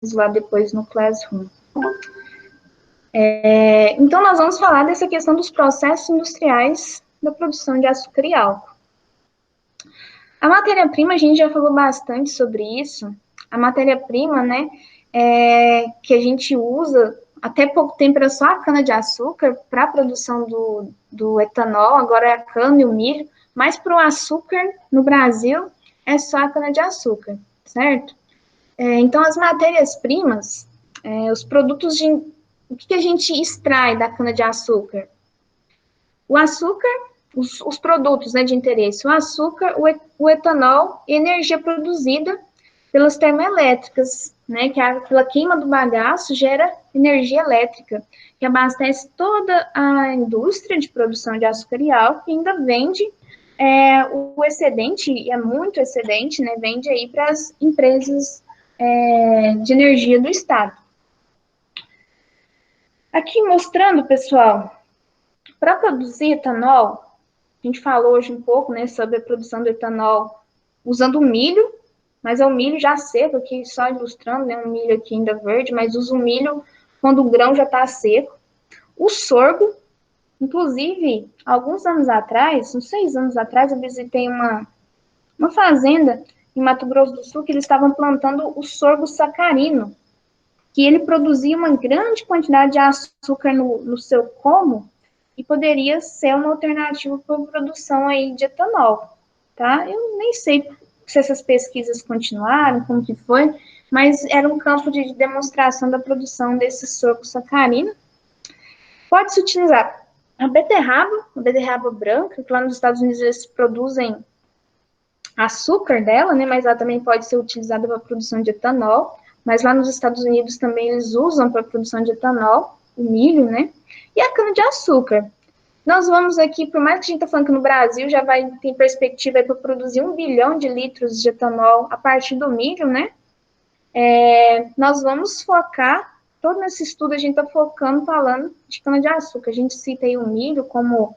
lá depois no Classroom. Então, nós vamos falar dessa questão dos processos industriais da produção de açúcar e álcool. A matéria-prima, a gente já falou bastante sobre isso. A matéria-prima, né, que a gente usa, até pouco tempo era só a cana-de-açúcar para a produção do etanol, agora é a cana e o milho, mas para o açúcar, no Brasil, é só a cana-de-açúcar, certo? Então, as matérias-primas, os produtos de... O que a gente extrai da cana-de-açúcar? O açúcar, os produtos, né, de interesse, o açúcar, o etanol e energia produzida pelas termoelétricas, né, que pela queima do bagaço gera energia elétrica, que abastece toda a indústria de produção de açúcar e álcool e ainda vende o excedente, e é muito excedente, né, vende aí para as empresas de energia do estado. Aqui mostrando, pessoal, para produzir etanol, a gente falou hoje um pouco, né, sobre a produção do etanol usando o milho, mas é o milho já seco, aqui só ilustrando, né, um milho aqui ainda verde, mas usa o milho quando o grão já está seco. O sorgo, inclusive, alguns anos atrás, uns 6 anos atrás, eu visitei uma fazenda em Mato Grosso do Sul que eles estavam plantando o sorgo sacarino, que ele produzia uma grande quantidade de açúcar no seu como e poderia ser uma alternativa para a produção aí de etanol, tá? Eu nem sei se essas pesquisas continuaram, como que foi, mas era um campo de demonstração da produção desse sorgo sacarino. Pode-se utilizar a beterraba branca, que lá nos Estados Unidos eles produzem açúcar dela, né, mas ela também pode ser utilizada para a produção de etanol, mas lá nos Estados Unidos também eles usam para a produção de etanol, o milho, né, e a cana-de-açúcar. Nós vamos aqui, por mais que a gente está falando que no Brasil já vai ter perspectiva para produzir 1 bilhão de litros de etanol a partir do milho, né, nós vamos focar, todo esse estudo a gente está focando, falando de cana-de-açúcar. A gente cita aí o milho como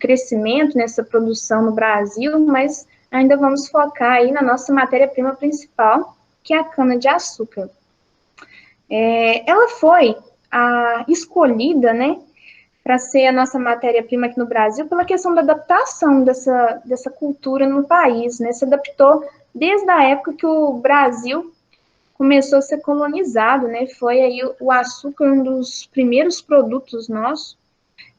crescimento nessa produção no Brasil, mas ainda vamos focar aí na nossa matéria-prima principal, que é a cana-de-açúcar. Ela foi escolhida, né, para ser a nossa matéria-prima aqui no Brasil pela questão da adaptação dessa cultura no país, né, se adaptou desde a época que o Brasil começou a ser colonizado, né, foi aí o açúcar um dos primeiros produtos nossos,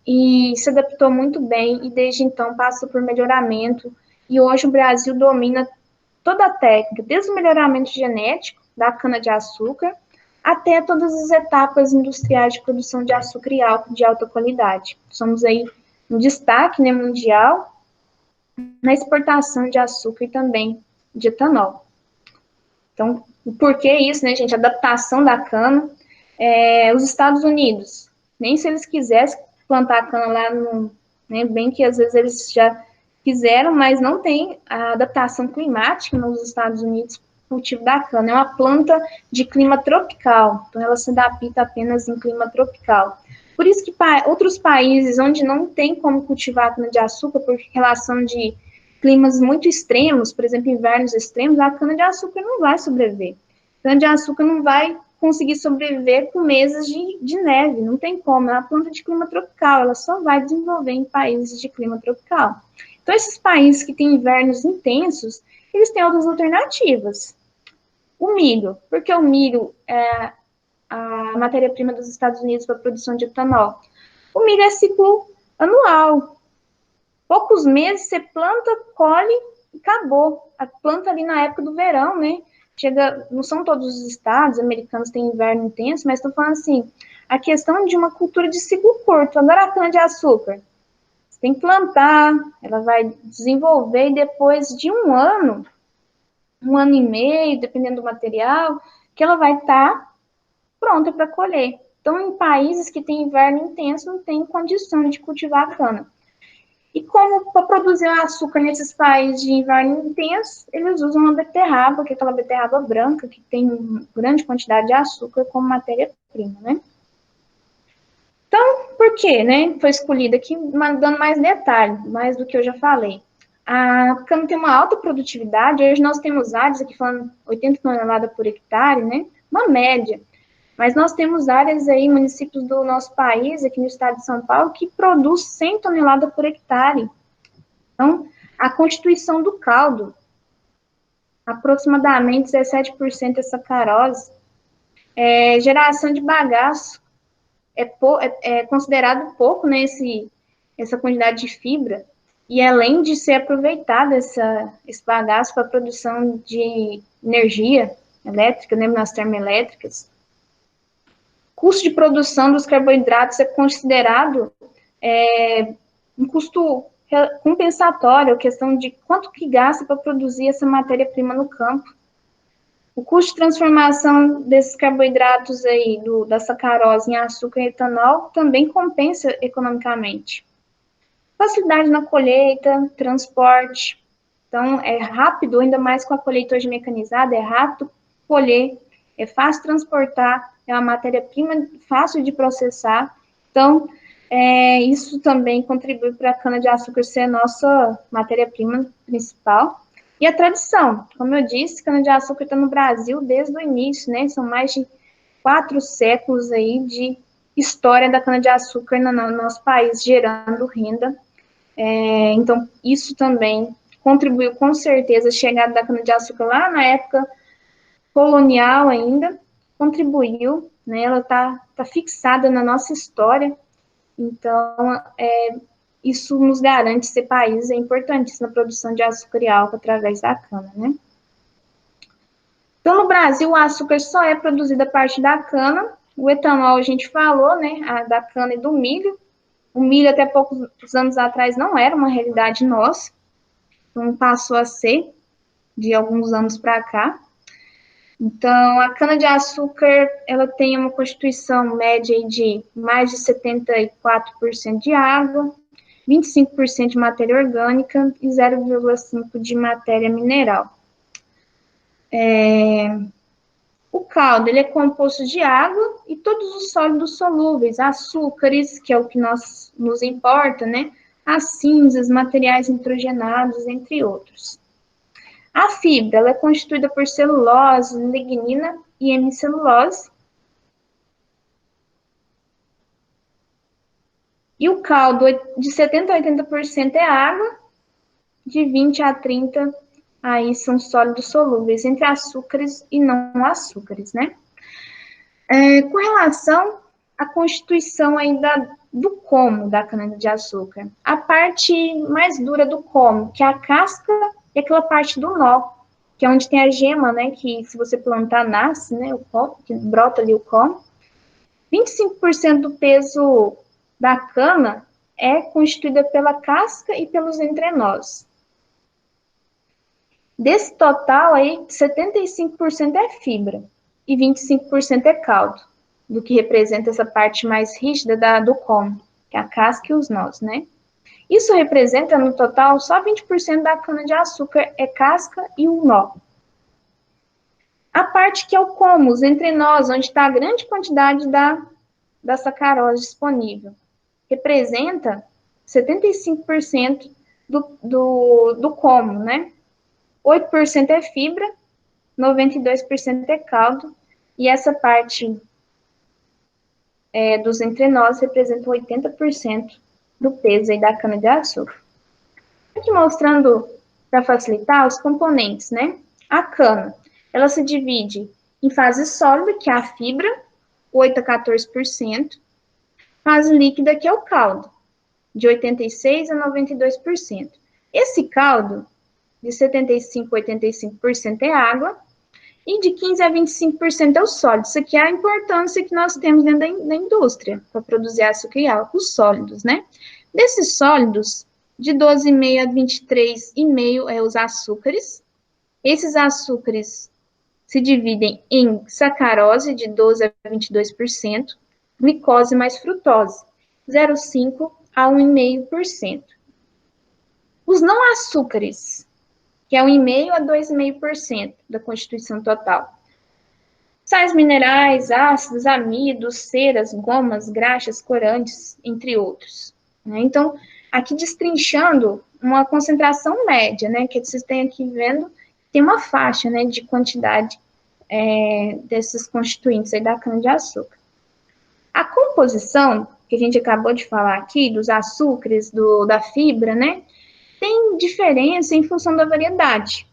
e se adaptou muito bem, e desde então passa por melhoramento, e hoje o Brasil domina toda a técnica, desde o melhoramento genético da cana-de-açúcar, até todas as etapas industriais de produção de açúcar e álcool de alta qualidade. Somos aí um destaque, né, mundial na exportação de açúcar e também de etanol. Então, por que isso, né, gente? Adaptação da cana. Os Estados Unidos, nem se eles quisessem plantar cana lá, né, bem que às vezes eles já fizeram, mas não tem a adaptação climática nos Estados Unidos para o cultivo da cana. É uma planta de clima tropical, então ela se adapta apenas em clima tropical. Por isso que outros países onde não tem como cultivar cana-de-açúcar por relação de climas muito extremos, por exemplo, invernos extremos, a cana-de-açúcar não vai sobreviver. A cana-de-açúcar não vai conseguir sobreviver com meses de neve, não tem como, é uma planta de clima tropical, ela só vai desenvolver em países de clima tropical. Então, esses países que têm invernos intensos, eles têm outras alternativas. O milho, porque o milho é a matéria-prima dos Estados Unidos para a produção de etanol. O milho é ciclo anual. Poucos meses você planta, colhe e acabou. A planta ali na época do verão, né? Não são todos os estados americanos têm inverno intenso, mas estou falando assim, a questão de uma cultura de ciclo curto. Agora a cana-de-açúcar, você tem que plantar, ela vai desenvolver e depois de um ano e meio, dependendo do material, que ela vai estar pronta para colher. Então, em países que têm inverno intenso, não tem condição de cultivar a cana. E como para produzir açúcar nesses países de inverno intenso, eles usam a beterraba, que é aquela beterraba branca, que tem grande quantidade de açúcar como matéria-prima, né? Então, por que, né? Foi escolhida aqui, dando mais detalhe, mais do que eu já falei. A cana tem uma alta produtividade, hoje nós temos áreas, aqui falando 80 toneladas por hectare, né? uma média. Mas nós temos áreas aí, municípios do nosso país, aqui no estado de São Paulo, que produz 100 toneladas por hectare. Então, a constituição do caldo, aproximadamente 17% é sacarose, geração de bagaço, é considerado pouco, né, essa quantidade de fibra, e além de ser aproveitado esse bagaço para a produção de energia elétrica, né, nas termoelétricas, custo de produção dos carboidratos é considerado um custo compensatório, a questão de quanto que gasta para produzir essa matéria-prima no campo. O custo de transformação desses carboidratos aí, da sacarose em açúcar e etanol, também compensa economicamente. Facilidade na colheita, transporte. Então, é rápido, ainda mais com a colheita hoje mecanizada, é rápido colher, é fácil transportar, é uma matéria-prima fácil de processar. Então, isso também contribui para a cana-de-açúcar ser a nossa matéria-prima principal. E a tradição, como eu disse, cana-de-açúcar está no Brasil desde o início, né? São mais de 4 séculos aí de história da cana-de-açúcar no nosso país, gerando renda. Então, isso também contribuiu com certeza a chegada da cana-de-açúcar lá na época colonial ainda, contribuiu, né? Ela tá fixada na nossa história, então isso nos garante ser país importantíssimo na produção de açúcar e álcool através da cana, né? Então, no Brasil, o açúcar só é produzido a partir da cana, o etanol a gente falou, né, da cana e do milho. O milho até poucos anos atrás não era uma realidade nossa, então passou a ser de alguns anos para cá. Então, a cana-de-açúcar, ela tem uma constituição média de mais de 74% de água, 25% de matéria orgânica e 0,5% de matéria mineral. O caldo, ele é composto de água e todos os sólidos solúveis, açúcares, que é o que nos importa, né? As cinzas, materiais nitrogenados, entre outros. A fibra, ela é constituída por celulose, lignina e hemicelulose. E o caldo, de 70% a 80% é água, de 20% a 30% aí são sólidos solúveis, entre açúcares e não açúcares, né? Com relação à constituição aí do como da cana-de-açúcar, a parte mais dura do como, que é a casca e aquela parte do nó, que é onde tem a gema, né, que se você plantar, nasce, né, o como, que brota ali o como. 25% do peso da cana é constituída pela casca e pelos entrenós. Desse total, aí, 75% é fibra e 25% é caldo, do que representa essa parte mais rígida do como, que é a casca e os nós, né? Isso representa, no total, só 20% da cana-de-açúcar é casca e o nó. A parte que é o como, os entrenós, onde está a grande quantidade da sacarose disponível, representa 75% do como, né? 8% é fibra, 92% é caldo, e essa parte dos entrenós representa 80% do peso aí da cana-de-açúcar. Aqui mostrando, para facilitar, os componentes, né? A cana, ela se divide em fase sólida, que é a fibra, 8 a 14%, fase líquida, que é o caldo, de 86% a 92%. Esse caldo, de 75% a 85% é água, e de 15% a 25% é o sólido. Isso aqui é a importância que nós temos dentro da indústria, para produzir açúcar e álcool, os sólidos, né? Desses sólidos, de 12,5% a 23,5% é os açúcares. Esses açúcares se dividem em sacarose, de 12% a 22%, glicose mais frutose, 0,5% a 1,5%. Os não açúcares, que é 1,5% a 2,5% da constituição total. Sais minerais, ácidos, amidos, ceras, gomas, graxas, corantes, entre outros. Então, aqui destrinchando uma concentração média, né, que vocês têm aqui vendo, tem uma faixa, né, de quantidade desses constituintes aí da cana-de-açúcar. A composição, que a gente acabou de falar aqui, dos açúcares, da fibra, né, tem diferença em função da variedade.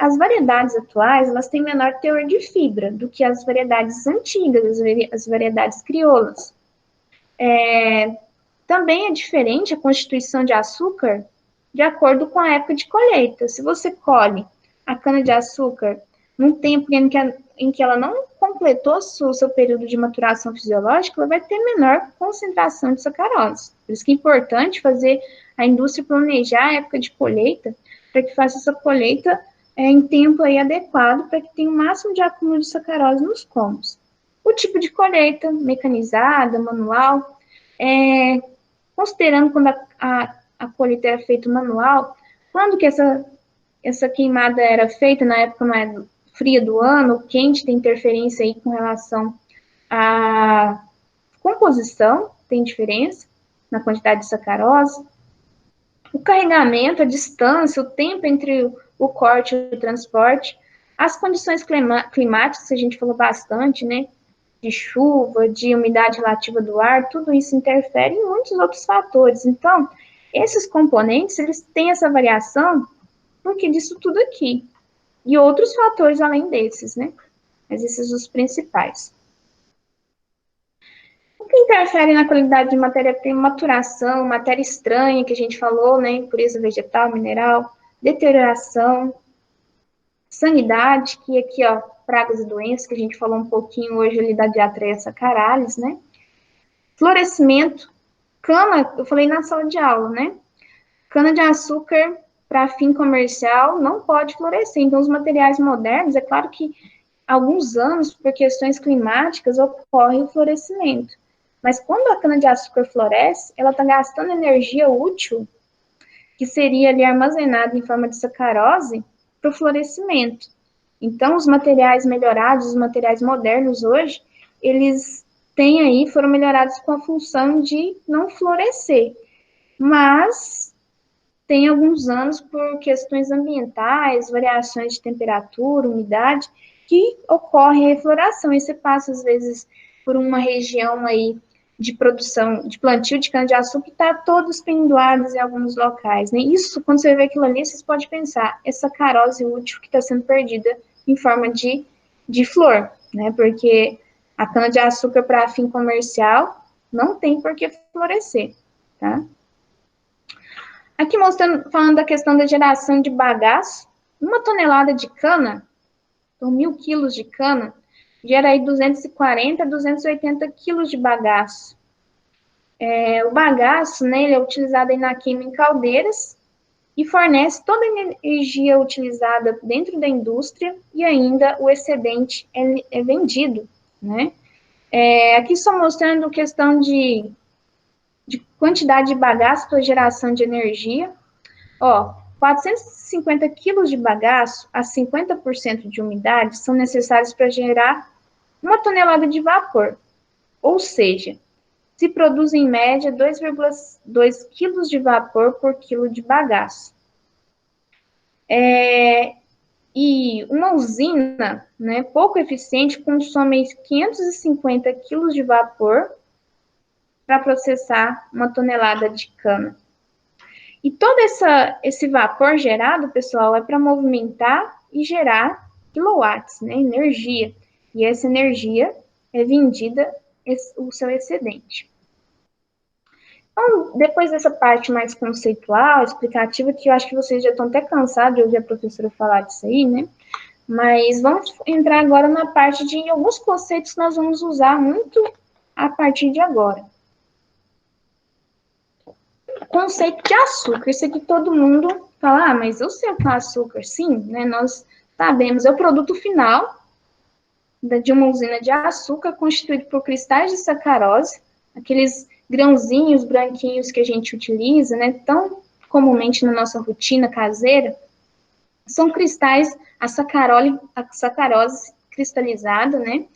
As variedades atuais, elas têm menor teor de fibra do que as variedades antigas, as variedades crioulas. Também é diferente a constituição de açúcar de acordo com a época de colheita. Se você colhe a cana-de-açúcar num tempo em que ela não completou o seu período de maturação fisiológica, ela vai ter menor concentração de sacarose. Por isso que é importante fazer a indústria planejar a época de colheita, para que faça essa colheita em tempo aí adequado, para que tenha o máximo de acúmulo de sacarose nos colmos. O tipo de colheita, mecanizada, manual, considerando quando a colheita era feita manual, quando que essa queimada era feita, na época mais fria do ano, quente, tem interferência aí com relação à composição, tem diferença na quantidade de sacarose. O carregamento, a distância, o tempo entre o corte e o transporte, as condições climáticas, a gente falou bastante, né? De chuva, de umidade relativa do ar, tudo isso interfere em muitos outros fatores. Então, esses componentes, eles têm essa variação porque disso tudo aqui. E outros fatores além desses, né? Mas esses são os principais. O que interfere na qualidade de matéria-prima? Maturação, matéria estranha, que a gente falou, né? Impureza vegetal, mineral, deterioração, sanidade, que aqui, ó, pragas e doenças, que a gente falou um pouquinho hoje ali da Diatreia saccharis, né? Florescimento, cana, eu falei na sala de aula, né? Cana-de-açúcar para fim comercial não pode florescer. Então, os materiais modernos, é claro que alguns anos, por questões climáticas, ocorre o florescimento. Mas quando a cana-de-açúcar floresce, ela está gastando energia útil, que seria ali armazenada em forma de sacarose, para o florescimento. Então, os materiais melhorados, os materiais modernos hoje, eles foram melhorados com a função de não florescer. Mas tem alguns anos, por questões ambientais, variações de temperatura, umidade, que ocorre a refloração. E você passa, às vezes, por uma região aí de produção, de plantio de cana-de-açúcar, que está todos pendoados em alguns locais, né? Isso, quando você vê aquilo ali, vocês podem pensar, essa sacarose útil que está sendo perdida em forma de flor, né? Porque a cana-de-açúcar para fim comercial não tem por que florescer, tá? Aqui mostrando, falando da questão da geração de bagaço, uma tonelada de cana, então 1.000 quilos de cana, gera aí 240 a 280 quilos de bagaço. O bagaço, né, ele é utilizado aí na queima em caldeiras e fornece toda a energia utilizada dentro da indústria e ainda o excedente é vendido, né? Aqui só mostrando questão de quantidade de bagaço para geração de energia. 450 quilos de bagaço a 50% de umidade são necessários para gerar 1 tonelada de vapor. Ou seja, se produz em média 2,2 quilos de vapor por quilo de bagaço. E uma usina, né, pouco eficiente consome 550 quilos de vapor para processar 1 tonelada de cana. E todo esse vapor gerado, pessoal, é para movimentar e gerar quilowatts, né, energia. E essa energia é vendida, o seu excedente. Então, depois dessa parte mais conceitual, explicativa, que eu acho que vocês já estão até cansados de ouvir a professora falar disso aí, né? Mas vamos entrar agora na parte de alguns conceitos que nós vamos usar muito a partir de agora. Conceito de açúcar. Isso aqui todo mundo fala, mas eu sei o que é açúcar. Sim, né? Nós sabemos. É o produto final de uma usina de açúcar constituído por cristais de sacarose, aqueles grãozinhos branquinhos que a gente utiliza, né? Tão comumente na nossa rotina caseira. São cristais, a sacarose cristalizada, né?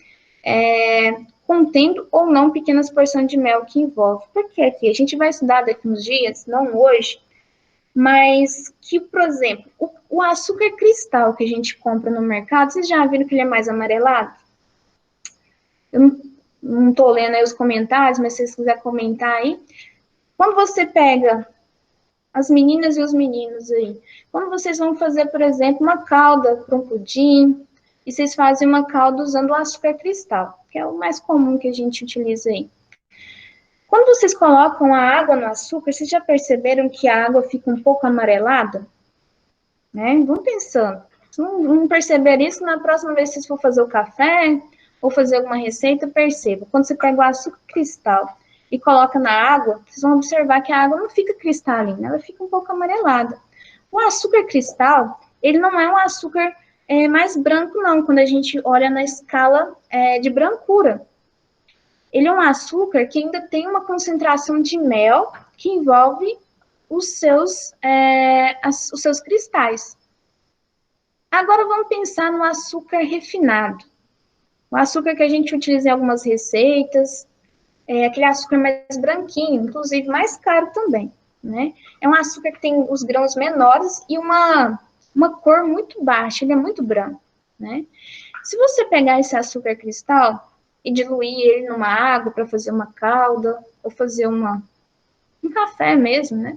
Contendo ou não pequenas porções de mel que envolve. Por que aqui? A gente vai estudar daqui uns dias, não hoje, mas que, por exemplo, o açúcar cristal que a gente compra no mercado, vocês já viram que ele é mais amarelado? Eu não estou lendo aí os comentários, mas se vocês quiserem comentar aí. Quando você pega as meninas e os meninos aí, quando vocês vão fazer, por exemplo, uma calda para um pudim, e vocês fazem uma calda usando o açúcar cristal, que é o mais comum que a gente utiliza aí. Quando vocês colocam a água no açúcar, vocês já perceberam que a água fica um pouco amarelada? Né? Vão pensando. Se não perceber isso, na próxima vez que vocês for fazer o café ou fazer alguma receita, perceba. Quando você pega o açúcar cristal e coloca na água, vocês vão observar que a água não fica cristalina, ela fica um pouco amarelada. O açúcar cristal, ele não é um açúcar mais branco, não, quando a gente olha na escala de brancura. Ele é um açúcar que ainda tem uma concentração de mel que envolve os seus cristais. Agora vamos pensar no açúcar refinado. O açúcar que a gente utiliza em algumas receitas, aquele açúcar mais branquinho, inclusive mais caro também, né? É um açúcar que tem os grãos menores e uma cor muito baixa, ele é muito branco, né? Se você pegar esse açúcar cristal e diluir ele numa água para fazer uma calda ou fazer um café mesmo, né?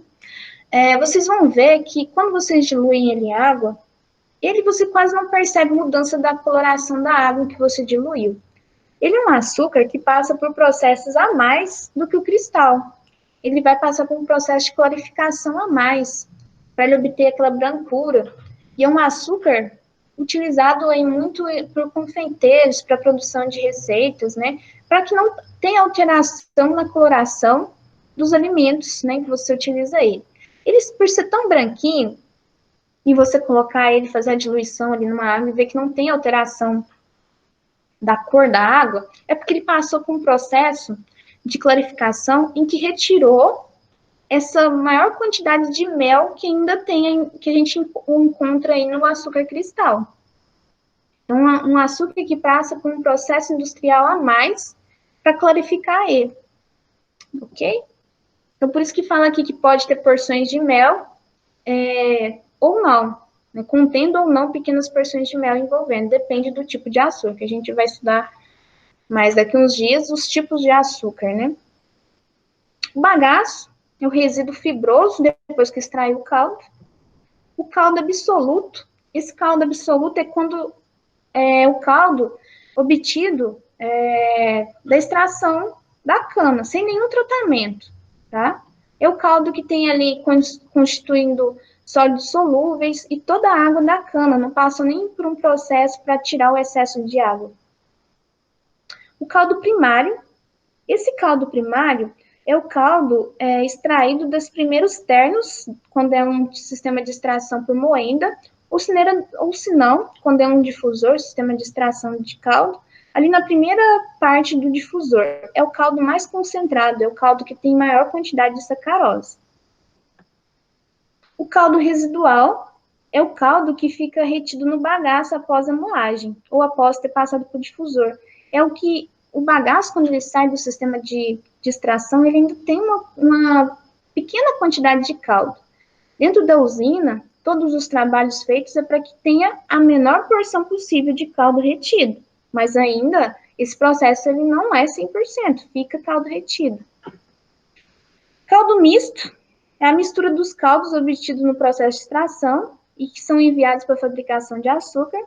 Vocês vão ver que quando vocês diluem ele em água, você quase não percebe mudança da coloração da água que você diluiu. Ele é um açúcar que passa por processos a mais do que o cristal. Ele vai passar por um processo de clarificação a mais, para ele obter aquela brancura. E é um açúcar utilizado aí muito por confeiteiros, para produção de receitas, né? Para que não tenha alteração na coloração dos alimentos, né, que você utiliza ele. Ele, por ser tão branquinho, e você colocar ele, fazer a diluição ali numa água e ver que não tem alteração da cor da água, é porque ele passou por um processo de clarificação em que retirou essa maior quantidade de mel que ainda tem, que a gente encontra aí no açúcar cristal. Então, um açúcar que passa por um processo industrial a mais para clarificar ele, ok? Então, por isso que fala aqui que pode ter porções de mel ou não, né, contendo ou não pequenas porções de mel envolvendo, depende do tipo de açúcar, que a gente vai estudar mais daqui uns dias os tipos de açúcar, né? O bagaço é o resíduo fibroso depois que extrai o caldo. O caldo absoluto, esse caldo absoluto é quando o caldo obtido da extração da cana, sem nenhum tratamento, tá? É o caldo que tem ali constituindo sólidos solúveis e toda a água da cana, não passa nem por um processo para tirar o excesso de água. O caldo primário, esse caldo primário é o caldo extraído dos primeiros ternos, quando é um sistema de extração por moenda, ou se não, quando é um difusor, sistema de extração de caldo, ali na primeira parte do difusor. É o caldo mais concentrado, é o caldo que tem maior quantidade de sacarose. O caldo residual é o caldo que fica retido no bagaço após a moagem, ou após ter passado por difusor. É o que o bagaço, quando ele sai do sistema de extração, ele ainda tem uma pequena quantidade de caldo. Dentro da usina, todos os trabalhos feitos é para que tenha a menor porção possível de caldo retido, mas ainda esse processo ele não é 100%, fica caldo retido. Caldo misto é a mistura dos caldos obtidos no processo de extração e que são enviados para a fabricação de açúcar.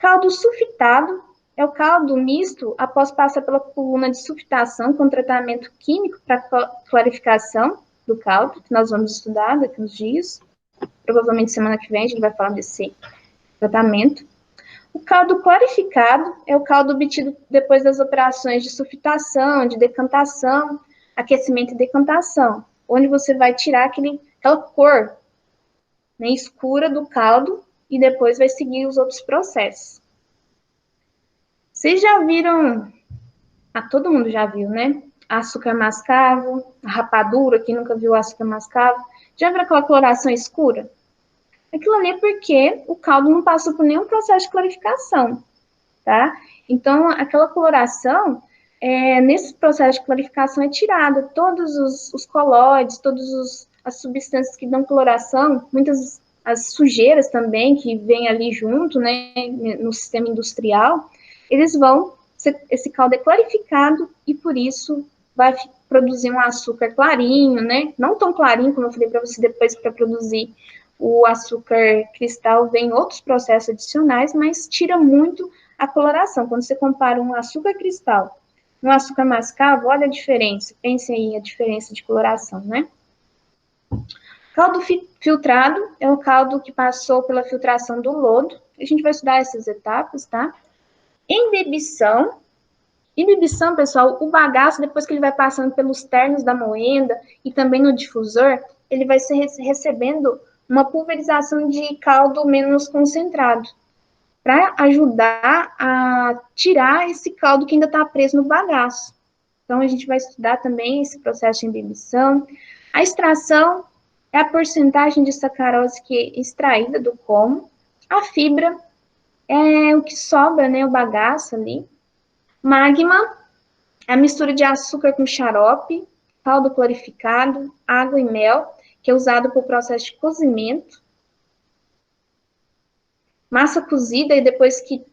Caldo sulfitado é o caldo misto após passar pela coluna de sulfitação com tratamento químico para clarificação do caldo, que nós vamos estudar daqui uns dias. Provavelmente semana que vem a gente vai falar desse tratamento. O caldo clarificado é o caldo obtido depois das operações de sulfitação, de decantação, aquecimento e decantação, onde você vai tirar aquela cor, né, escura do caldo e depois vai seguir os outros processos. Vocês já viram, todo mundo já viu, né? Açúcar mascavo, a rapadura, quem nunca viu açúcar mascavo, já viu aquela coloração escura? Aquilo ali é porque o caldo não passou por nenhum processo de clarificação, tá? Então, aquela coloração, nesse processo de clarificação é tirada todos os colóides, todos as substâncias que dão coloração, muitas as sujeiras também, que vêm ali junto, né, no sistema industrial, eles vão, esse caldo é clarificado e por isso vai produzir um açúcar clarinho, né, não tão clarinho como eu falei para você depois para produzir o açúcar cristal, vem outros processos adicionais, mas tira muito a coloração. Quando você compara um açúcar cristal um açúcar mascavo, olha a diferença, pense aí a diferença de coloração, né? Caldo filtrado é o caldo que passou pela filtração do lodo. A gente vai estudar essas etapas, tá? Embebição. Embebição, pessoal, o bagaço, depois que ele vai passando pelos ternos da moenda e também no difusor, ele vai ser recebendo uma pulverização de caldo menos concentrado, para ajudar a tirar esse caldo que ainda está preso no bagaço. Então, a gente vai estudar também esse processo de embebição. A extração é a porcentagem de sacarose que é extraída do como. A fibra é o que sobra, né, o bagaço ali. Magma é a mistura de açúcar com xarope, caldo clorificado, água e mel, que é usado para o processo de cozimento. Massa cozida, e depois que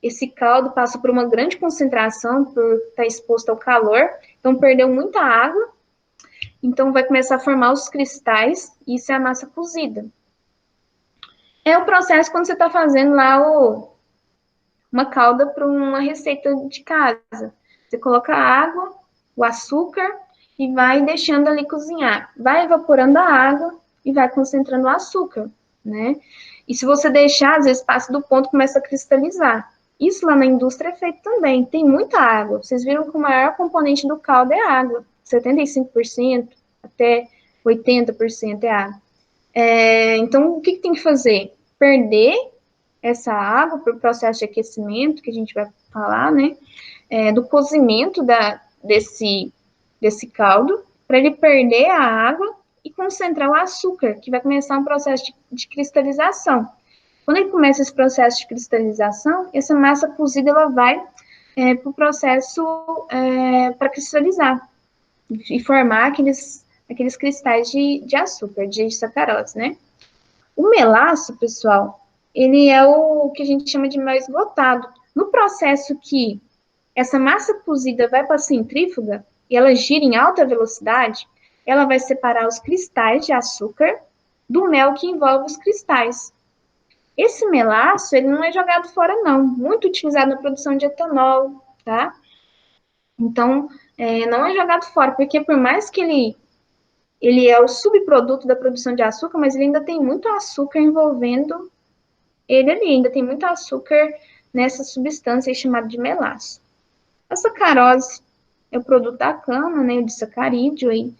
esse caldo passa por uma grande concentração, por estar exposto ao calor, então perdeu muita água, então vai começar a formar os cristais, e isso é a massa cozida. É o processo quando você está fazendo lá uma calda para uma receita de casa. Você coloca a água, o açúcar, e vai deixando ali cozinhar. Vai evaporando a água e vai concentrando o açúcar, né? E se você deixar, às vezes passa do ponto e começa a cristalizar. Isso lá na indústria é feito também. Tem muita água. Vocês viram que o maior componente do caldo é água. 75% até 80% é água. Então, o que tem que fazer? Perder essa água para o processo de aquecimento, que a gente vai falar, né? Do cozimento desse caldo, para ele perder a água e concentrar o açúcar, que vai começar um processo de cristalização. Quando ele começa esse processo de cristalização, essa massa cozida ela vai para o processo para cristalizar e formar aqueles cristais de açúcar, de sacarose, né? O melaço, pessoal, ele é o que a gente chama de mel esgotado. No processo que essa massa cozida vai para a centrífuga e ela gira em alta velocidade, ela vai separar os cristais de açúcar do mel que envolve os cristais. Esse melaço, ele não é jogado fora, não. Muito utilizado na produção de etanol, tá? Então, não é jogado fora, porque por mais que ele é o subproduto da produção de açúcar, mas ele ainda tem muito açúcar envolvendo ele ali, ainda tem muito açúcar nessa substância chamada de melaço. A sacarose é o produto da cana, né, o disacarídeo, aí,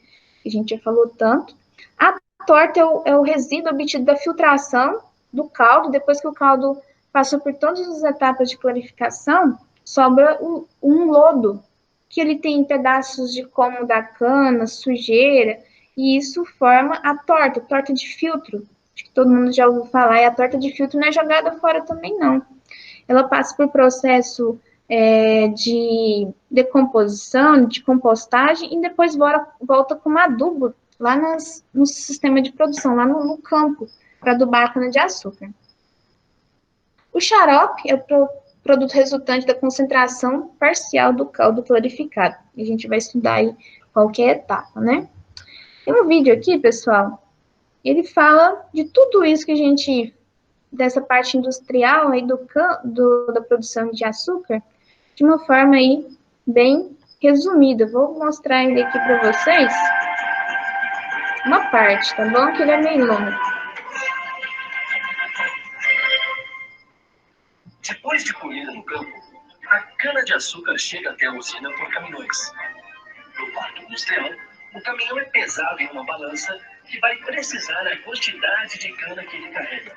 que a gente já falou tanto. A torta é o resíduo obtido da filtração do caldo, depois que o caldo passou por todas as etapas de clarificação, sobra um lodo, que ele tem pedaços de como da cana, sujeira, e isso forma a torta de filtro. Acho que todo mundo já ouviu falar, e a torta de filtro não é jogada fora também, não. Ela passa por processo de decomposição, de compostagem, e depois volta como adubo lá no sistema de produção, lá no campo, para adubar a cana-de-açúcar. O xarope é o produto resultante da concentração parcial do caldo clarificado. A gente vai estudar aí qualquer etapa, né? Tem um vídeo aqui, pessoal, ele fala de tudo isso que a gente, dessa parte industrial aí da produção de açúcar, de uma forma aí bem resumida. Vou mostrar ele aqui para vocês uma parte, tá bom? Que ele é meio longo. Depois de colhida no campo, a cana-de-açúcar chega até a usina por caminhões. No parque industrial, o caminhão é pesado em uma balança que vai precisar a quantidade de cana que ele carrega.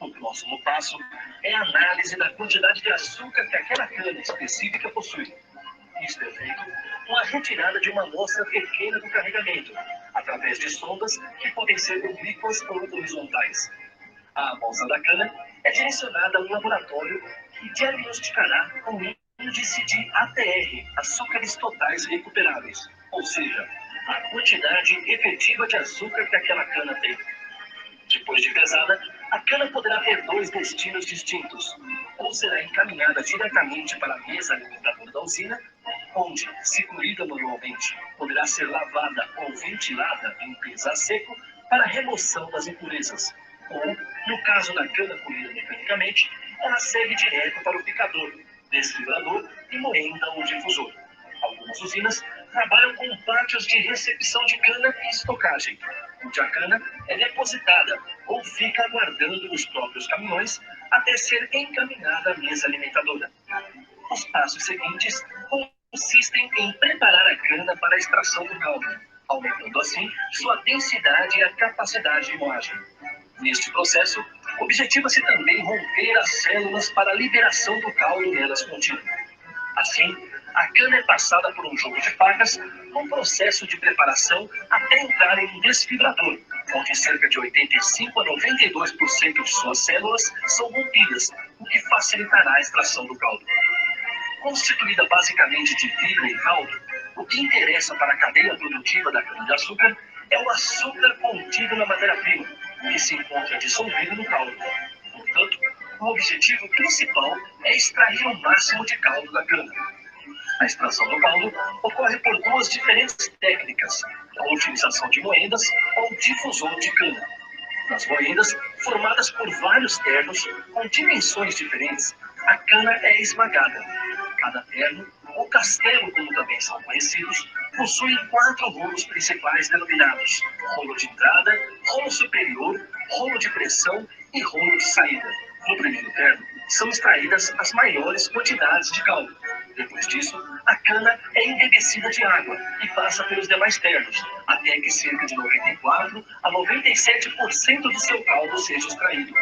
O próximo passo é a análise da quantidade de açúcar que aquela cana específica possui. Isso é feito com a retirada de uma amostra pequena do carregamento, através de sondas que podem ser oblíquas ou horizontais. A amostra da cana é direcionada a um laboratório que diagnosticará o índice de ATR, açúcares totais recuperáveis, ou seja, a quantidade efetiva de açúcar que aquela cana tem. Depois de pesada, a cana poderá ter dois destinos distintos. Ou será encaminhada diretamente para a mesa alimentadora da usina, onde, se colhida manualmente, poderá ser lavada ou ventilada em pesa a seco para a remoção das impurezas. Ou, no caso da cana colhida mecanicamente, ela segue direto para o picador, desfibrador e moenda ou difusor. Algumas usinas trabalham com pátios de recepção de cana e estocagem, onde a cana é depositada ou fica aguardando nos próprios caminhões até ser encaminhada à mesa alimentadora. Os passos seguintes consistem em preparar a cana para a extração do caldo, aumentando assim sua densidade e a capacidade de moagem. Neste processo, objetiva-se também romper as células para a liberação do caldo nelas contido. Assim, a cana é passada por um jogo de facas, num processo de preparação até entrar em um desfibrador, onde cerca de 85 a 92% de suas células são rompidas, o que facilitará a extração do caldo. Constituída basicamente de fibra e caldo, o que interessa para a cadeia produtiva da cana-de-açúcar é o açúcar contido na matéria-prima, que se encontra dissolvido no caldo. Portanto, o objetivo principal é extrair o máximo de caldo da cana. A extração do caldo ocorre por duas diferentes técnicas, a utilização de moendas ou difusor de cana. Nas moendas, formadas por vários ternos com dimensões diferentes, a cana é esmagada. Cada terno, ou castelo como também são conhecidos, possui 4 rolos principais denominados rolo de entrada, rolo superior, rolo de pressão e rolo de saída. No primeiro terno, são extraídas as maiores quantidades de caldo. Depois disso, a cana é embebecida de água e passa pelos demais ternos, até que cerca de 94 a 97% do seu caldo seja extraído.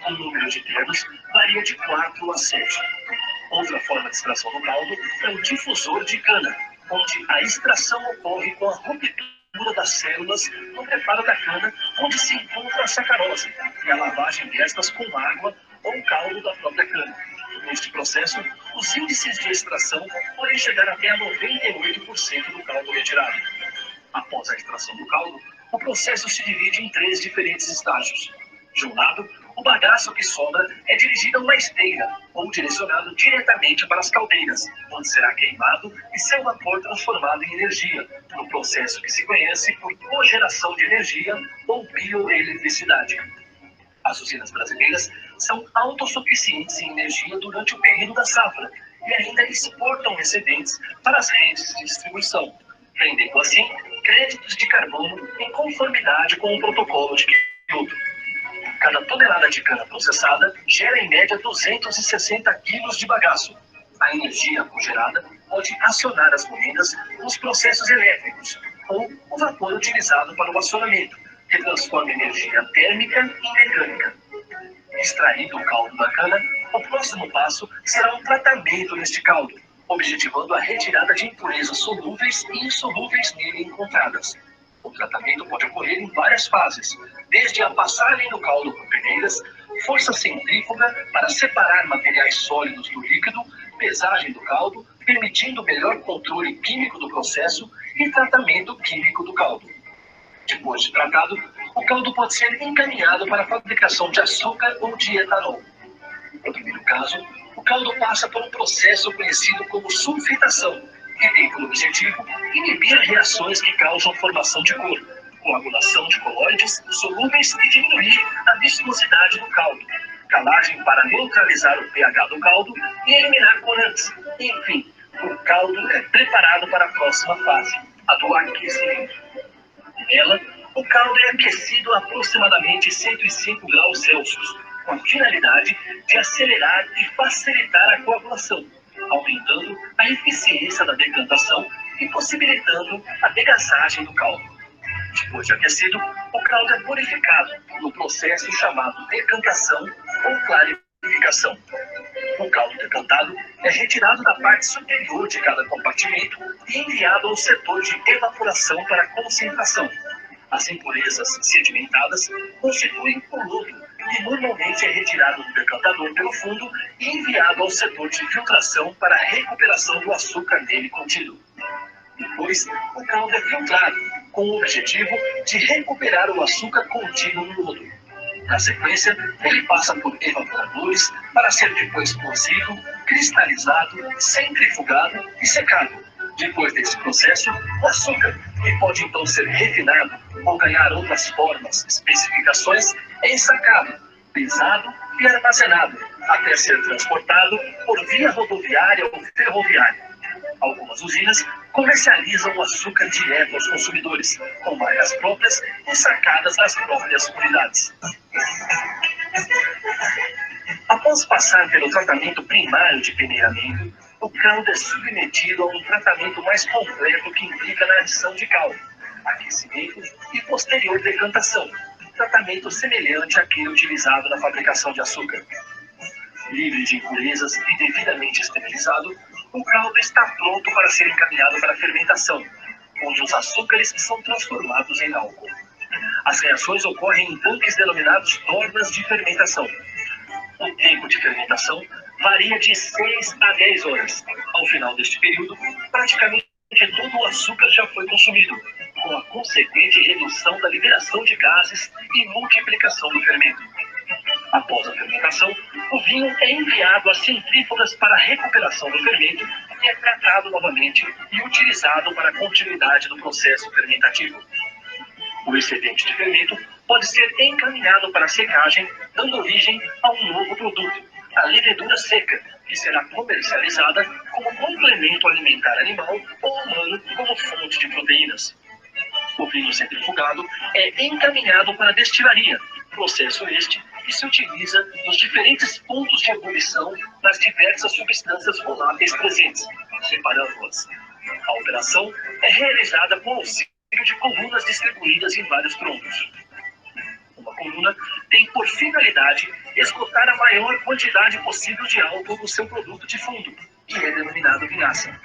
O número de ternos varia de 4 a 7. Outra forma de extração do caldo é o difusor de cana, onde a extração ocorre com a ruptura das células no preparo da cana, onde se encontra a sacarose, e a lavagem destas com água ou caldo da própria cana. Neste processo, os índices de extração podem chegar até a 98% do caldo retirado. Após a extração do caldo, o processo se divide em 3 diferentes estágios. De um lado, o bagaço que sobra é dirigido a uma esteira ou direcionado diretamente para as caldeiras, onde será queimado e seu vapor transformado em energia, no processo que se conhece por cogeração de energia ou bioeletricidade. As usinas brasileiras são autossuficientes em energia durante o período da safra e ainda exportam excedentes para as redes de distribuição, rendendo assim créditos de carbono em conformidade com o protocolo de Kyoto. Cada tonelada de cana processada gera em média 260 quilos de bagaço. A energia cogerada pode acionar as moendas nos processos elétricos ou o vapor utilizado para o acionamento, que transforma energia térmica em mecânica. Extraído o caldo da cana, o próximo passo será um tratamento neste caldo, objetivando a retirada de impurezas solúveis e insolúveis nele encontradas. O tratamento pode ocorrer em várias fases, desde a passagem do caldo por peneiras, força centrífuga para separar materiais sólidos do líquido, pesagem do caldo, permitindo melhor controle químico do processo e tratamento químico do caldo. Depois de tratado, o caldo pode ser encaminhado para a fabricação de açúcar ou de etanol. No primeiro caso, o caldo passa por um processo conhecido como sulfitação, que tem por objetivo inibir reações que causam formação de cor, coagulação de colóides solúveis e diminuir a viscosidade do caldo, calagem para neutralizar o pH do caldo e eliminar corantes. Enfim, o caldo é preparado para a próxima fase, a do aquecimento. Nela, o caldo é aquecido a aproximadamente 105 graus Celsius, com a finalidade de acelerar e facilitar a coagulação, aumentando a eficiência da decantação e possibilitando a degassagem do caldo. Depois de aquecido, o caldo é purificado no processo chamado decantação ou clarificação. O caldo decantado é retirado da parte superior de cada compartimento e enviado ao setor de evaporação para concentração. As impurezas sedimentadas constituem o lodo, que normalmente é retirado do decantador pelo fundo e enviado ao setor de filtração para a recuperação do açúcar nele contido. Depois, o caldo é filtrado, com o objetivo de recuperar o açúcar contido no lodo. Na sequência, ele passa por evaporadores para ser depois cozido, cristalizado, centrifugado e secado. Depois desse processo, o açúcar, que pode então ser refinado ou ganhar outras formas, especificações, é ensacado, pesado e armazenado, até ser transportado por via rodoviária ou ferroviária. Algumas usinas comercializam o açúcar direto aos consumidores, com marcas próprias ensacadas nas próprias unidades. Após passar pelo tratamento primário de peneiramento, o caldo é submetido a um tratamento mais completo que implica na adição de caldo, aquecimento e posterior decantação, tratamento semelhante àquele utilizado na fabricação de açúcar. Livre de impurezas e devidamente esterilizado, o caldo está pronto para ser encaminhado para a fermentação, onde os açúcares são transformados em álcool. As reações ocorrem em tanques denominados tornas de fermentação. O tempo de fermentação varia de 6 a 10 horas. Ao final deste período, praticamente todo o açúcar já foi consumido, com a consequente redução da liberação de gases e multiplicação do fermento. Após a fermentação, o vinho é enviado às centrífugas para a recuperação do fermento e é tratado novamente e utilizado para a continuidade do processo fermentativo. O excedente de fermento pode ser encaminhado para a secagem, dando origem a um novo produto, a levedura seca, que será comercializada como complemento alimentar animal ou humano como fonte de proteínas. O vinho centrifugado é encaminhado para a destilaria, processo este que se utiliza nos diferentes pontos de ebulição nas diversas substâncias voláteis presentes, separando-as. A operação é realizada com auxílio de colunas distribuídas em vários troncos. Uma coluna tem por finalidade esgotar a maior quantidade possível de álcool do seu produto de fundo, que é denominado vinhaça.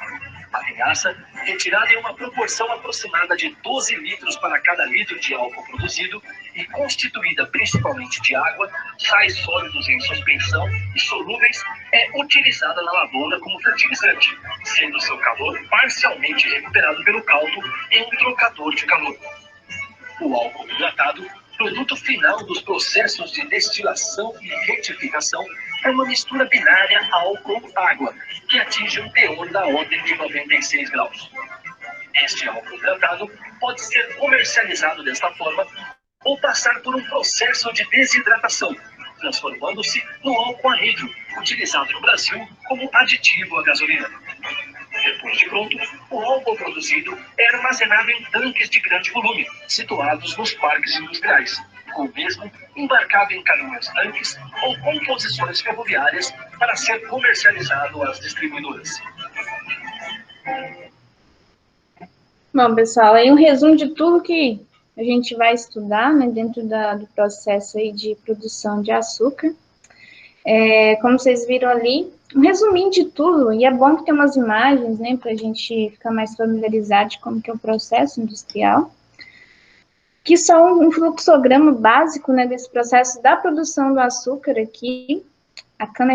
A vinhaça, retirada em uma proporção aproximada de 12 litros para cada litro de álcool produzido e constituída principalmente de água, sais sólidos em suspensão e solúveis, é utilizada na lavoura como fertilizante, sendo seu calor parcialmente recuperado pelo caldo em um trocador de calor. O álcool hidratado, produto final dos processos de destilação e retificação, é uma mistura binária álcool-água, que atinge um teor da ordem de 96 graus. Este álcool hidratado pode ser comercializado desta forma ou passar por um processo de desidratação, transformando-se no álcool anhídrico, utilizado no Brasil como aditivo à gasolina. Depois de pronto, o álcool produzido é armazenado em tanques de grande volume, situados nos parques industriais, ou mesmo embarcado em caminhões-tanques ou composições ferroviárias para ser comercializado às distribuidoras. Bom, pessoal, aí um resumo de tudo que a gente vai estudar, né, dentro do processo aí de produção de açúcar. Como vocês viram ali, um resuminho de tudo, e é bom que tem umas imagens, né, para a gente ficar mais familiarizado de como que é o processo industrial, que só um fluxograma básico, né, desse processo da produção do açúcar aqui. A cana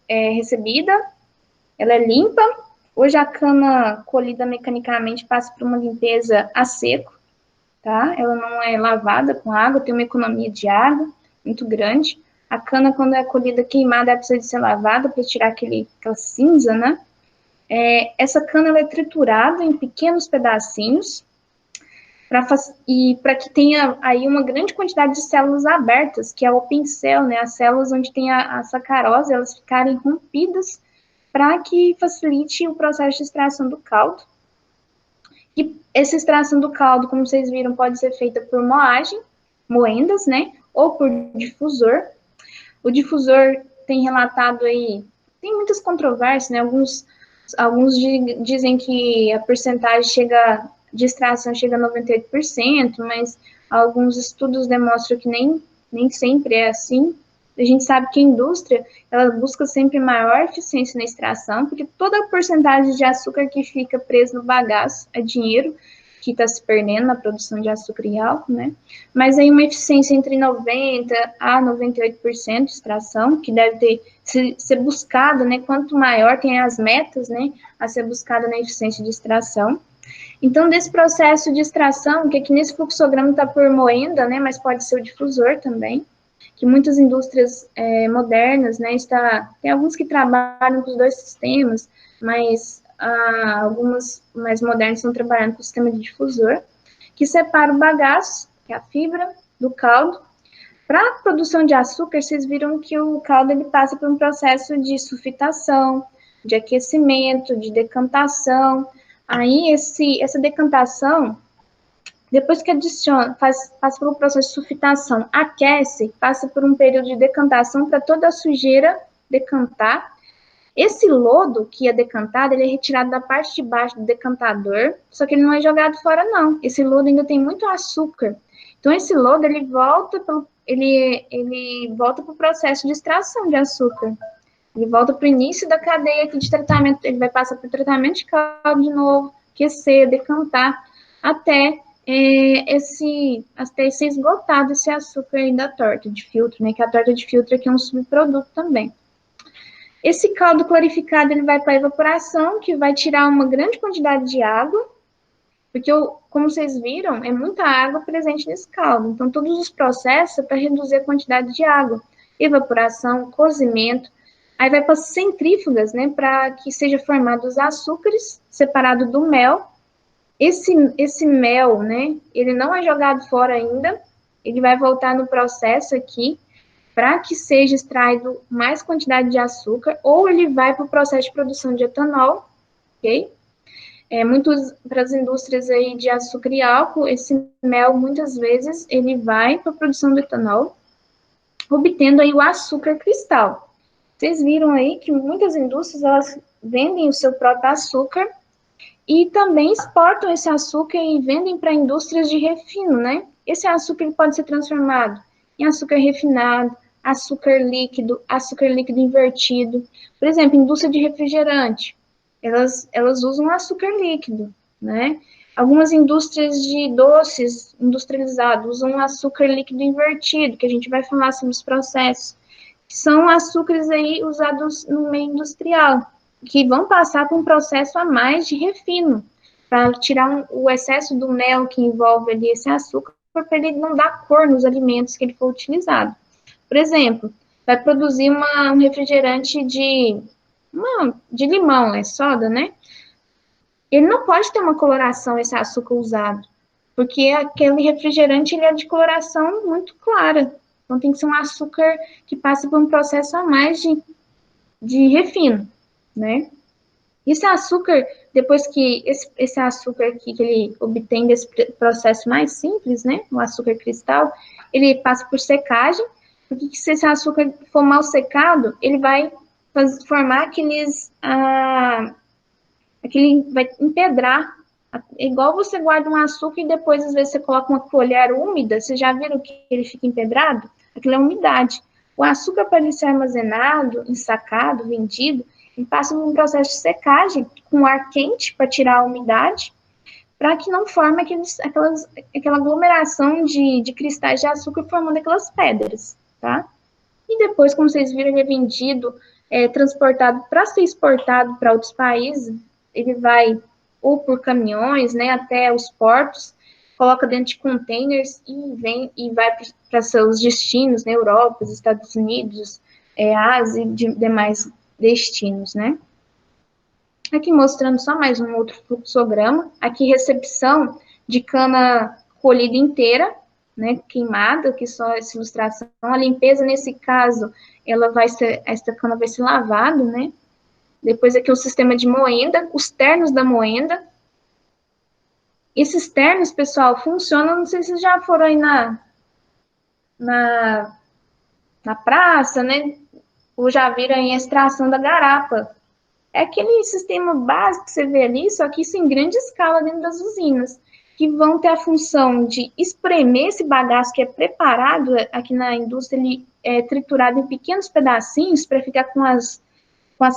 é recebida, ela é limpa. Hoje a cana colhida mecanicamente passa por uma limpeza a seco, tá? Ela não é lavada com água, tem uma economia de água muito grande. A cana, quando é colhida queimada, ela precisa de ser lavada para tirar aquela cinza, né? Essa cana ela é triturada em pequenos pedacinhos, para que tenha aí uma grande quantidade de células abertas, que é o pincel, né? As células onde tem a sacarose, elas ficarem rompidas, para que facilite o processo de extração do caldo. E essa extração do caldo, como vocês viram, pode ser feita por moagem, moendas, né? Ou por difusor. O difusor tem relatado aí, tem muitas controvérsias, né? Alguns dizem que a porcentagem de extração chega a 98%, mas alguns estudos demonstram que nem sempre é assim. A gente sabe que a indústria, ela busca sempre maior eficiência na extração, porque toda a porcentagem de açúcar que fica preso no bagaço é dinheiro que está se perdendo na produção de açúcar e álcool, né? Mas aí uma eficiência entre 90% a 98% de extração, que deve ser buscada, né? Quanto maior tem as metas, né? A ser buscada na eficiência de extração. Então, desse processo de extração, que aqui nesse fluxograma está por moenda, né, mas pode ser o difusor também, que muitas indústrias modernas, né, tem alguns que trabalham com os dois sistemas, mas algumas mais modernas estão trabalhando com o sistema de difusor, que separa o bagaço, que é a fibra, do caldo. Para a produção de açúcar, vocês viram que o caldo ele passa por um processo de sulfitação, de aquecimento, de decantação. Aí, essa decantação, depois que adiciona, passa pelo processo de sulfitação, aquece, passa por um período de decantação para toda a sujeira decantar. Esse lodo que é decantado, ele é retirado da parte de baixo do decantador, só que ele não é jogado fora, não. Esse lodo ainda tem muito açúcar. Então, esse lodo, ele volta para o processo de extração de açúcar. Ele volta para o início da cadeia aqui de tratamento, ele vai passar por tratamento de caldo de novo, aquecer, decantar, até ser esgotado esse açúcar aí da torta de filtro, né? Que a torta de filtro aqui é um subproduto também. Esse caldo clarificado, ele vai para a evaporação, que vai tirar uma grande quantidade de água, porque, como vocês viram, é muita água presente nesse caldo. Então, todos os processos é para reduzir a quantidade de água. Evaporação, cozimento. Aí vai para as centrífugas, né, para que seja formado os açúcares, separado do mel. Esse mel, né, ele não é jogado fora ainda, ele vai voltar no processo aqui, para que seja extraído mais quantidade de açúcar, ou ele vai para o processo de produção de etanol, ok? Para as indústrias aí de açúcar e álcool, esse mel, muitas vezes, ele vai para a produção do etanol, obtendo aí o açúcar cristal. Vocês viram aí que muitas indústrias, elas vendem o seu próprio açúcar e também exportam esse açúcar e vendem para indústrias de refino, né? Esse açúcar ele pode ser transformado em açúcar refinado, açúcar líquido invertido. Por exemplo, indústria de refrigerante, elas usam açúcar líquido, né? Algumas indústrias de doces industrializados usam açúcar líquido invertido, que a gente vai falar sobre os processos, que são açúcares aí usados no meio industrial, que vão passar por um processo a mais de refino, para tirar o excesso do mel que envolve ali esse açúcar, para ele não dar cor nos alimentos que ele for utilizado. Por exemplo, vai produzir um refrigerante de limão, soda, né? Ele não pode ter uma coloração, esse açúcar usado, porque aquele refrigerante ele é de coloração muito clara. Então, tem que ser um açúcar que passa por um processo a mais de refino, né? Esse açúcar, depois que esse açúcar aqui que ele obtém desse processo mais simples, né? O açúcar cristal, ele passa por secagem, porque se esse açúcar for mal secado, ele vai formar vai empedrar. Igual você guarda um açúcar e depois, às vezes, você coloca uma colher úmida, vocês já viram que ele fica empedrado? Aquilo é umidade. O açúcar, para ele ser armazenado, ensacado, vendido, ele passa por um processo de secagem com ar quente para tirar a umidade, para que não forme aquela aglomeração de cristais de açúcar formando aquelas pedras, tá? E depois, como vocês viram, ele é vendido, transportado para ser exportado para outros países. Ele vai ou por caminhões, né, até os portos, coloca dentro de containers e vai para seus destinos, né, Europa, Estados Unidos, Ásia e demais destinos, né. Aqui mostrando só mais um outro fluxograma, aqui recepção de cana colhida inteira, né, queimada, que só essa ilustração. A limpeza, nesse caso, essa cana vai ser lavada, né. Depois aqui o sistema de moenda, os ternos da moenda. Esses ternos, pessoal, funcionam, não sei se vocês já foram aí na praça, né, ou já viram aí a extração da garapa. É aquele sistema básico que você vê ali, só que isso em grande escala dentro das usinas, que vão ter a função de espremer esse bagaço que é preparado aqui na indústria, ele é triturado em pequenos pedacinhos para ficar com as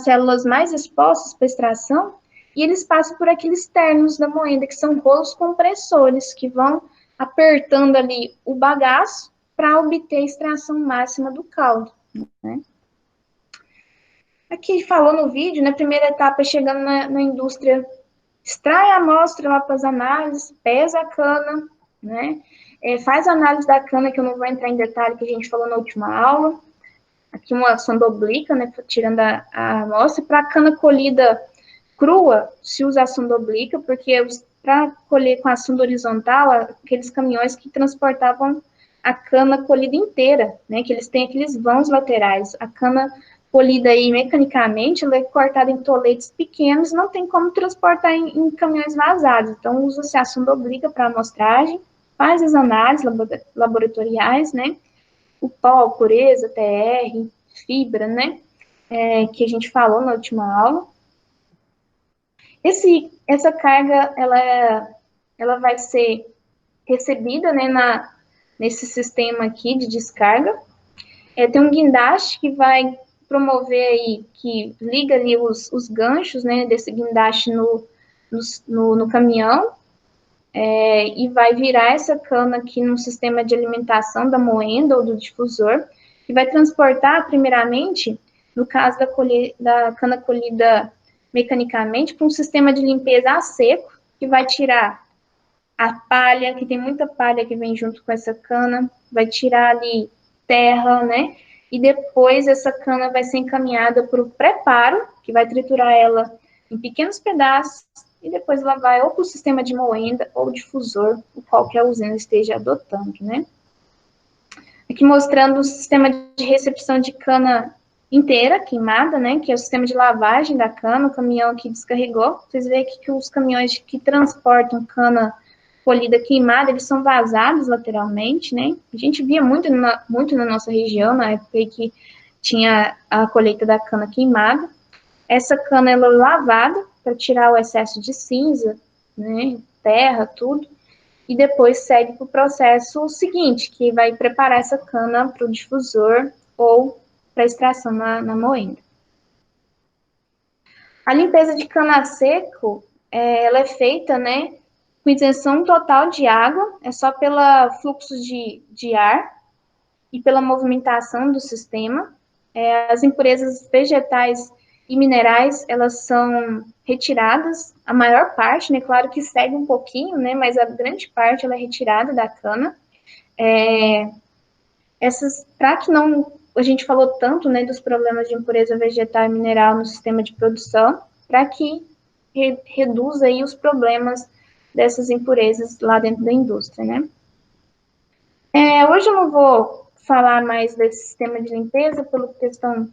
células mais expostas para extração, e eles passam por aqueles ternos da moenda, que são rolos compressores, que vão apertando ali o bagaço para obter a extração máxima do caldo, né? Aqui falou no vídeo, na primeira etapa, chegando na indústria extrai a amostra lá para as análises, pesa a cana, né? Faz a análise da cana, que eu não vou entrar em detalhe, que a gente falou na última aula. Aqui uma sonda oblíqua, né, tirando a amostra. Para a cana colhida crua, se usa a sonda oblíqua, porque para colher com a sonda horizontal, aqueles caminhões que transportavam a cana colhida inteira, né, que eles têm aqueles vãos laterais. A cana colhida aí mecanicamente, ela é cortada em toletes pequenos, não tem como transportar em caminhões vazados. Então, usa-se a sonda oblíqua para amostragem, faz as análises laboratoriais, né, o pó, pureza, TR, fibra, né, que a gente falou na última aula. Essa carga, ela vai ser recebida, né, nesse sistema aqui de descarga. Tem um guindaste que vai promover aí, que liga ali os ganchos, né, desse guindaste no caminhão, e vai virar essa cana aqui no sistema de alimentação da moenda ou do difusor, que vai transportar, primeiramente, no caso da cana colhida mecanicamente, para um sistema de limpeza a seco, que vai tirar a palha, que tem muita palha que vem junto com essa cana, vai tirar ali terra, né? E depois essa cana vai ser encaminhada para o preparo, que vai triturar ela em pequenos pedaços, e depois ela vai ou para o sistema de moenda ou difusor, o qualquer usina esteja adotando, né? Aqui mostrando o sistema de recepção de cana inteira, queimada, né, que é o sistema de lavagem da cana, o caminhão que descarregou. Vocês veem aqui que os caminhões que transportam cana colhida queimada, eles são vazados lateralmente, né? A gente via muito na nossa região, na época que tinha a colheita da cana queimada. Essa cana, ela é lavada para tirar o excesso de cinza, né, terra, tudo, e depois segue para o processo seguinte, que vai preparar essa cana para o difusor ou para extração na moenda. A limpeza de cana a seco, ela é feita, né, com isenção total de água, é só pelo fluxo de ar e pela movimentação do sistema. As impurezas vegetais e minerais, elas são retiradas, a maior parte, né, claro que segue um pouquinho, né, mas a grande parte ela é retirada da cana. Para que não, a gente falou tanto, né, dos problemas de impureza vegetal e mineral no sistema de produção, para que reduza aí os problemas dessas impurezas lá dentro da indústria, né. Hoje eu não vou falar mais desse sistema de limpeza, pela questão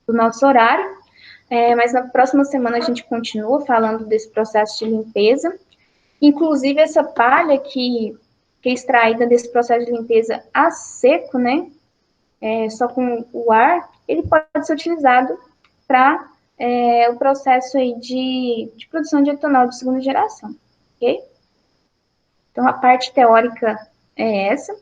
do nosso horário, mas na próxima semana a gente continua falando desse processo de limpeza. Inclusive, essa palha que é extraída desse processo de limpeza a seco, né, só com o ar, ele pode ser utilizado para o processo aí de produção de etanol de segunda geração, ok? Então, a parte teórica é essa.